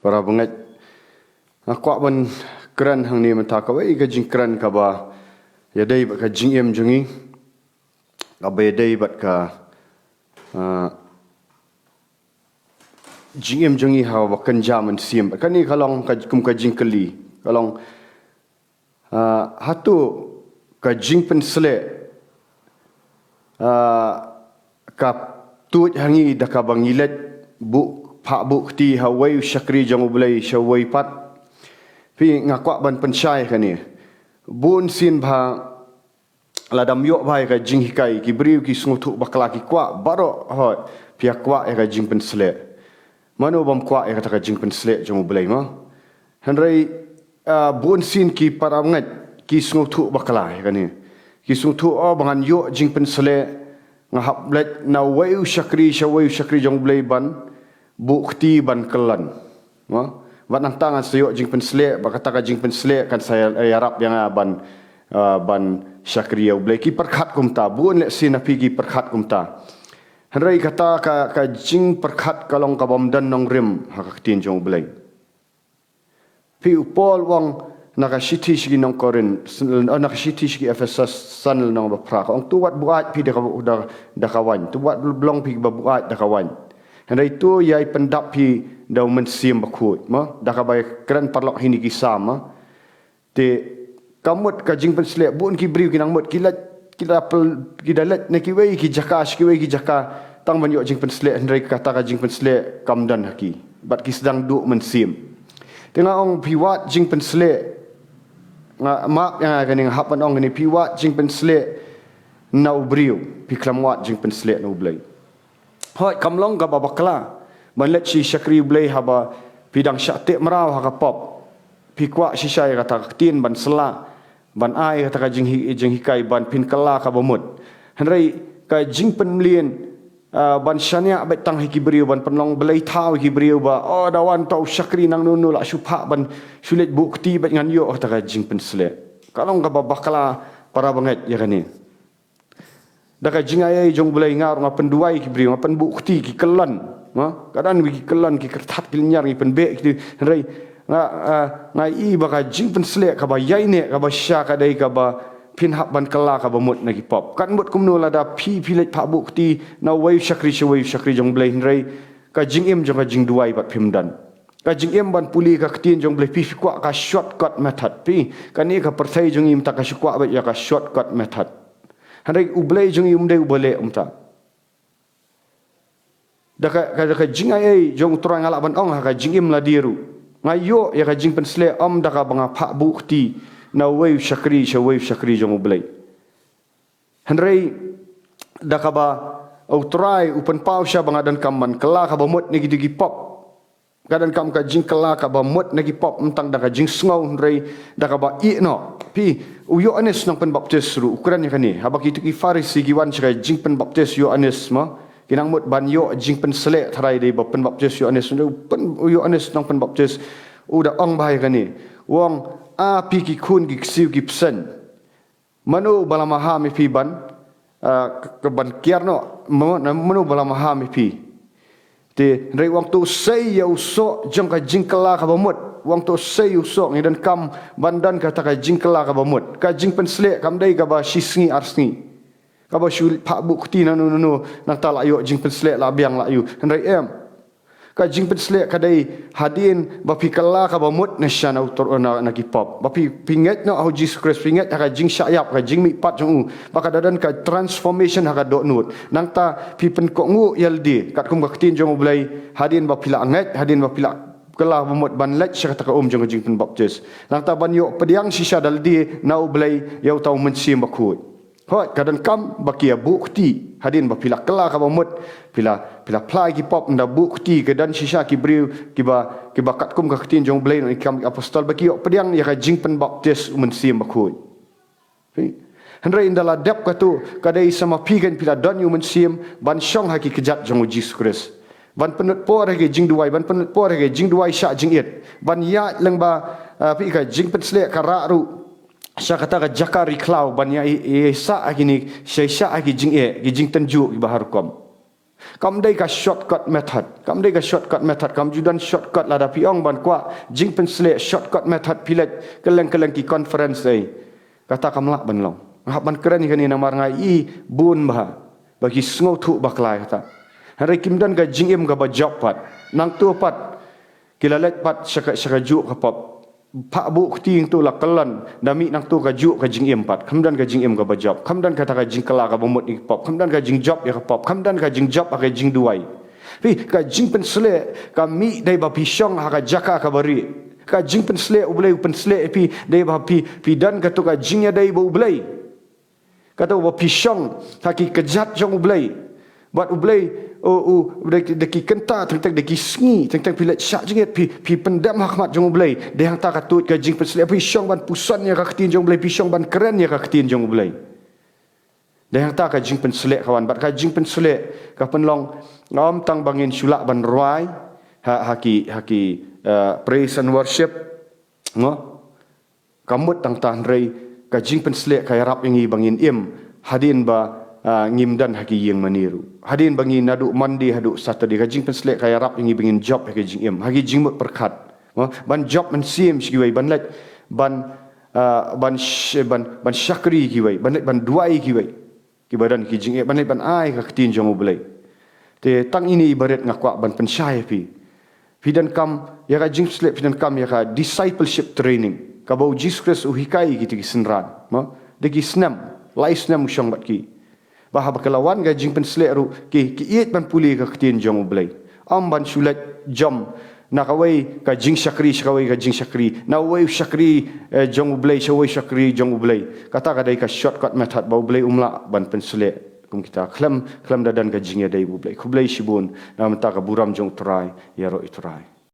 para banget kwa ban kran hang ni mata ka wei ka jing kran ka ba ya dei ba ka jing em jungi ka ba dei bat ka jing em jungi ha ba kan jaman sim kan ni kalong ka kum ka jing kali kalong hatu ka JINGPYNSLEH ka tu hangi da ka bangilet bu pak bu ti hawai syakri jang ulai syawai pat pi ngakwa ban pensyai kan ni bun sin ba ladam yok bai ka jing hikai ki briu ki sungutu bakla ki kwa baro hot pi akwa ka JINGPYNSLEH mano bam kwa ka JINGPYNSLEH jang ulai ma hanrai bun sin ki parangat ki sungutu bakla kan ni ki sungutu bangan yok JINGPYNSLEH ngahap let na wai syakri syawai syakri jang ulai ban bukti ban kelan ban nang tangan sayok JINGPYNSLEH bakata ka JINGPYNSLEH kan saya harap yang ban syakriya ulai ki perkhat kumta bun le sin api ki perkhat kumta hanrai kata ka jing perkhat kalong ka bamdan nong rim hakatin jong ulai pi upol wang nakashiti shigi nong korin nakashiti shigi Efesus sanel nong baprak ong tuwat buat pi da kawan tuwat blong pi buat da kawan Hendak itu yai pendap pi dau mensim bakut, dah kabai keran parlok hini kisah te kamut ka JINGPYNSLEH bun ki briu kinang mut kita let ne ki wei ki jaka tang ban yo JINGPYNSLEH hendai kata ka JINGPYNSLEH kamdan haki bat ki sedang duk mensim tengah ong piwat JINGPYNSLEH mak yang akan hapan ong ni piwat JINGPYNSLEH nau briu pi klamwat JINGPYNSLEH nau blai hoi kamlong ka babakla banlet si syakri blai haba pidang syatik merau ha pop pi kwa si syai kata tin ban sela ban ai kata ka jing hikai ban pin kala ka bamut hanrai ka JINGPYNSLEH ban syania bet tang hiki briu ban penlong blai tau hiki briu ba dawan tau syakri nang nunu la syupha ban sulit bukti bet ngan yo kata ka JINGPYNSLEH kalong ka babakla para banget ya kan ni dah jingayai jong bulai ngar ngapen duai ki bri ngapen bukti ki kelan kadang ki kelan ki kertat ki nyar ki penbe ki rai ngai baka JINGPYNSLEH ka ba yaine ka ba sya ka dai ka ba pinhap ban kala ka ba mut na ki pop kan mut kumno la da pi let pa bukti na wai syakri jong bulai rai ka jingem jong ka jing duai bat pimdan ka jingem ban puli ka ktin jong bulai pi kwa ka shortcut method pi kan ni ka pertai jong im ta ka syukwa ba ya ka shortcut method Hendak ublai jong umdai ubale umta. Daka jingay jong turang alak ban ong ka jingim ladiru. Ngayo ya ka JINGPYNSLEH daka banga pak bukti na wei syakri jong ublai. Hendak daka ba utrai upen pau sya banga dan kaman kela ka bamut ni gidi pop. Kadang kam ka jing kela ka bamut nagi pop mentang daka jing sngau rai daka ba no pi uyo anes nang pen baptis ru ukuran ya kani habak itu ki farisi giwan sya jing pen baptis yo anes kinang mut ban yo JINGPYNSLEH tharai dei ba pen baptis yo anes pen uyo anes nang pen baptis uda ong bahai kani wong pi ki kun ki siu ki psen manu balamaha mi pi ban ke ban kiarno manu balamaha mi pi te rei wang tu sei ya usok jong ka jingkela ka bamut wang tu sei usok ni dan kam bandan kata ka jingkela ka bamut ka JINGPYNSLEH kam dai ka ba sisngi arsngi ka ba syul pak bukti nanu nang ta la yo JINGPYNSLEH la biang la yu rei ka JINGPYNSLEH ka dai hadin ba pikala ka bamut na sya na ki pop ba pinget no au Jesus Christ pinget ka jing syayap ka jing mi pat jong baka dadan ka transformation ha ka dot nut nang ta pi pen ko ngu yaldi kat kum ka tin jong ulai hadin ba pila anget hadin ba pila kala bamut ban let sya ka jong JINGPYN baptis nang ta ban yo pediang sisa daldi na ulai yau tau mensim bakut hot kadang kam bakia bukti hadin ba pila kala ka bamut pila plai ki pop nda bukti ke dan sisa ki briu ki ba kat kum ka tin jong blai kam apostol baki yo pediang ya ka JINGPYN baptis mensim bakut hendrai indala dep ka tu kadai sama pigan pila dan yu mensim ban syong haki kejat jong Jesus Christ ban penut por hagi jing duai ban penut por hagi jing duai sya jing it ban ya leng ba pi ka JINGPYNSLEH ka ra ru sya kata ka jakari klau ban ya sa agini sya agi jing ki jing tanju ki bahar kom Kam dai ka shortcut method. Kam dai ka shortcut method. Kam judan shortcut lah da piong ban kwa JINGPYNSLEH shortcut method pilet keleng-keleng ki conference ai. Kata kam lak ban long. Ngap ban keren ni kani namar ngai i bun bah. Bagi sngau thu baklai kata. Hari kimdan ka jingim ka ba job pat. Nang tu pat kilalet pat syaka juk ka pop. Pak bu kting tu la kelan dami nang tu ka juk ka jingim pat. Kamdan ka jingim ka ba job. Kamdan kata ka jingkela ka bomot ni pop. Kamdan ka jing job ya ka pop. Kamdan ka jing job ka jing duai. Pi ka JINGPYNSLEH ka mi dai ba pisong ha ka jaka ka bari. Ka JINGPYNSLEH ubelai pensle pi dai ba pi dan ka tu ka jingnya dai ba ubelai. Kata ba pisong haki kejat jong ubelai. Buat ubelai deki kenta tentang deki sengi tentang pilat syak jengit pi pendam hakmat jong ubelai. Dai hang ta ka tut ka JINGPYNSLEH pisong ban pusannya ka ketin jong ubelai pisong ban kerennya ka ketin jong ubelai. Dai hang ta ka JINGPYNSLEH kawan bat ka JINGPYNSLEH ka penlong ngam tang bangin sulak ban ruai haki praise and worship ngo kamut tang tan rei ka JINGPYNSLEH ka rap ingi bangin im hadin ba ngimdan haki yang maniru hadin bangin nadu mandi hadu saturday ka JINGPYNSLEH ka rap ingi bangin job haki jing im haki jingmut perkat ban job man sim siwai ban let ban syakri kiwai ban duai kiwai kibadan ki jing ban let ban ai ka ketin jong ubelai te tang ini ibarat ngakwa ban pensyai pi dan kam ya ka JINGPYNSLEH pi dan kam ya ka discipleship training ka bau Jesus Christ uhikai gitu ki senran deki senam lai senam syong bat ki bah bakalawan ka JINGPYNSLEH ru ki iet ban puli ka ketin jong ubelai am ban sulat jam nakawai ka jing syakri na wai syakri jong ubelai syawai syakri jong ubelai kata ka dai ka shortcut method bau ubelai umla ban pensle kum kita klam dadan ka jingya dai ubelai kublai shibun na menta ka buram jong trai ya ro itrai